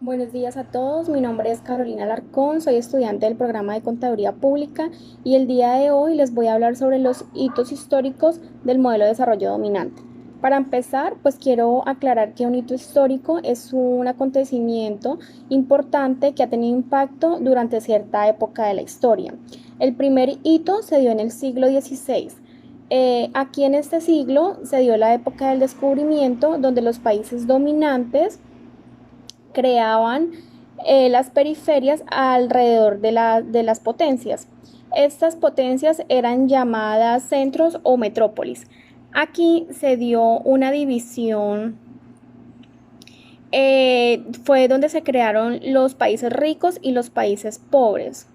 Buenos días a todos, mi nombre es Carolina Alarcón, soy estudiante del programa de Contaduría Pública y el día de hoy les voy a hablar sobre los hitos históricos del modelo de desarrollo dominante. Para empezar, pues quiero aclarar que un hito histórico es un acontecimiento importante que ha tenido impacto durante cierta época de la historia. El primer hito se dio en el siglo XVI. Aquí en este siglo se dio la época del descubrimiento, donde los países dominantes creaban las periferias alrededor de las potencias. Estas potencias eran llamadas centros o metrópolis. Aquí se dio una división, fue donde se crearon los países ricos y los países pobres.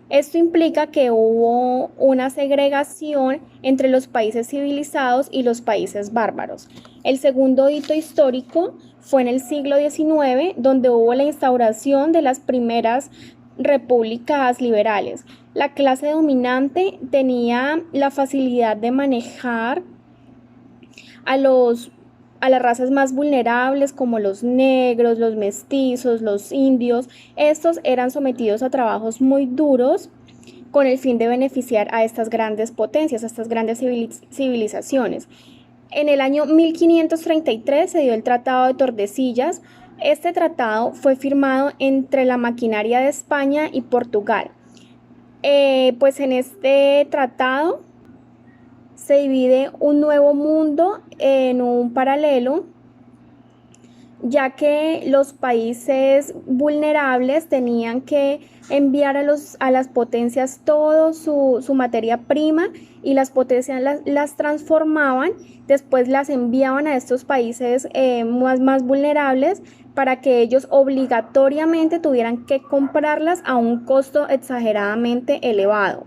Esto implica que hubo una segregación entre los países civilizados y los países bárbaros. El segundo hito histórico fue en el siglo XIX, donde hubo la instauración de las primeras repúblicas liberales. La clase dominante tenía la facilidad de manejar a los a las razas más vulnerables como los negros, los mestizos, los indios. Estos eran sometidos a trabajos muy duros con el fin de beneficiar a estas grandes potencias, a estas grandes civilizaciones. En el año 1533 se dio el Tratado de Tordesillas. Este tratado fue firmado entre la maquinaria de España y Portugal. Pues en este tratado se divide un nuevo mundo en un paralelo, ya que los países vulnerables tenían que enviar a las potencias todo su materia prima y las potencias las transformaban, después las enviaban a estos países más vulnerables para que ellos obligatoriamente tuvieran que comprarlas a un costo exageradamente elevado.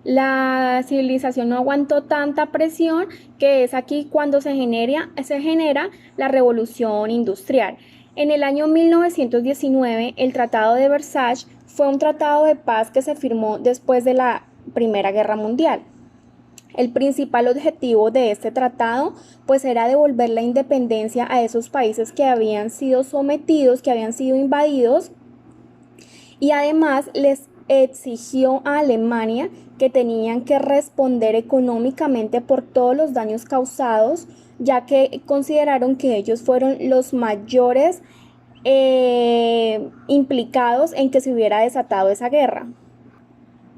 La civilización no aguantó tanta presión, que es aquí cuando se genera la revolución industrial. En el año 1919, el Tratado de Versalles fue un tratado de paz que se firmó después de la Primera Guerra Mundial. El principal objetivo de este tratado pues era devolver la independencia a esos países que habían sido sometidos, que habían sido invadidos, y además les exigió a Alemania que tenían que responder económicamente por todos los daños causados, ya que consideraron que ellos fueron los mayores implicados en que se hubiera desatado esa guerra.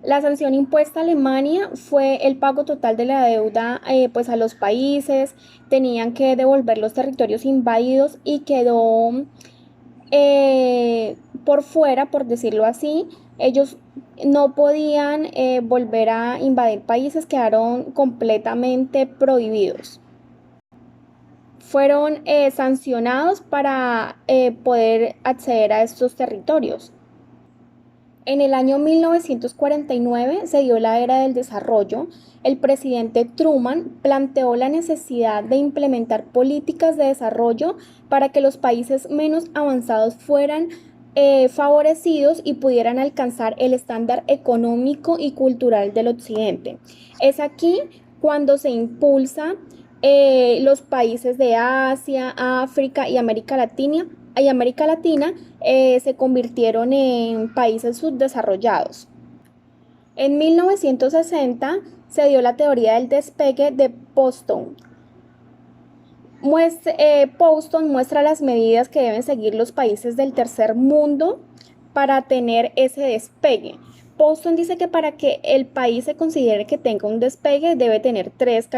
La sanción impuesta a Alemania fue el pago total de la deuda pues a los países, tenían que devolver los territorios invadidos y quedó por fuera, por decirlo así. Ellos no podían volver a invadir países, quedaron completamente prohibidos. Fueron sancionados para poder acceder a estos territorios. En el año 1949 se dio la era del desarrollo. El presidente Truman planteó la necesidad de implementar políticas de desarrollo para que los países menos avanzados fueran favorecidos y pudieran alcanzar el estándar económico y cultural del occidente. Es aquí cuando se impulsa los países de Asia, África y América Latina se convirtieron en países subdesarrollados. En 1960 se dio la teoría del despegue de Poston. Poston muestra las medidas que deben seguir los países del tercer mundo para tener ese despegue. Poston dice que para que el país se considere que tenga un despegue debe tener tres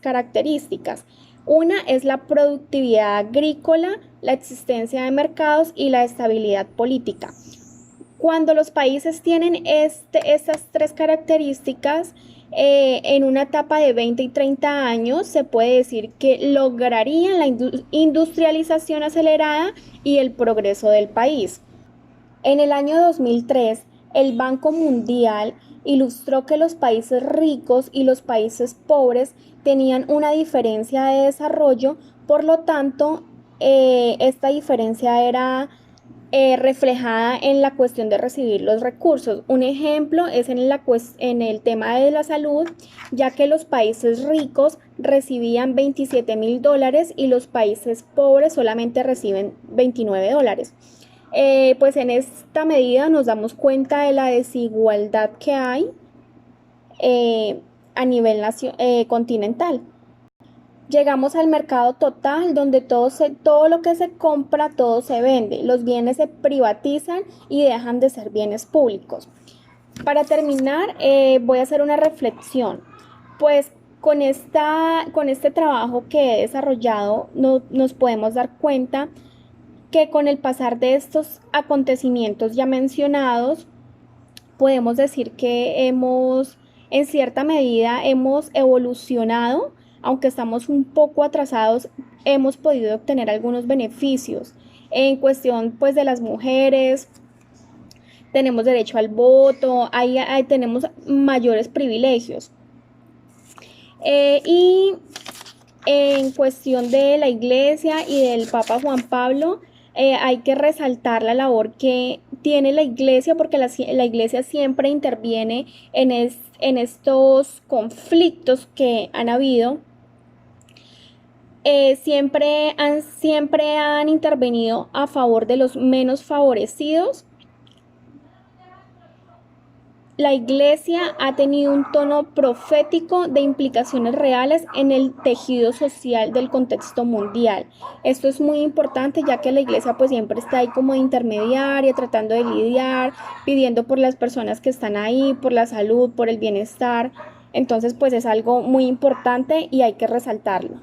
características. Una es la productividad agrícola, la existencia de mercados y la estabilidad política. Cuando los países tienen estas tres características, en una etapa de 20 y 30 años se puede decir que lograrían la industrialización acelerada y el progreso del país. En el año 2003, el Banco Mundial ilustró que los países ricos y los países pobres tenían una diferencia de desarrollo, por lo tanto, esta diferencia era reflejada en la cuestión de recibir los recursos. Un ejemplo es en el tema de la salud, ya que los países ricos recibían $27.000 y los países pobres solamente reciben $29. Pues en esta medida nos damos cuenta de la desigualdad que hay a nivel continental. Llegamos al mercado total donde todo lo que se compra, todo se vende. Los bienes se privatizan y dejan de ser bienes públicos. Para terminar, voy a hacer una reflexión. Pues con este trabajo que he desarrollado nos podemos dar cuenta que con el pasar de estos acontecimientos ya mencionados, podemos decir que en cierta medida, hemos evolucionado, aunque estamos un poco atrasados, hemos podido obtener algunos beneficios. En cuestión, pues, de las mujeres, tenemos derecho al voto, tenemos mayores privilegios. Y en cuestión de la Iglesia y del Papa Juan Pablo, hay que resaltar la labor que tiene la Iglesia, porque la Iglesia siempre interviene en estos conflictos que han habido. Siempre han intervenido a favor de los menos favorecidos. La Iglesia ha tenido un tono profético de implicaciones reales en el tejido social del contexto mundial. Esto es muy importante, ya que la Iglesia pues siempre está ahí como de intermediaria, tratando de lidiar, pidiendo por las personas que están ahí, por la salud, por el bienestar. Entonces pues es algo muy importante y hay que resaltarlo.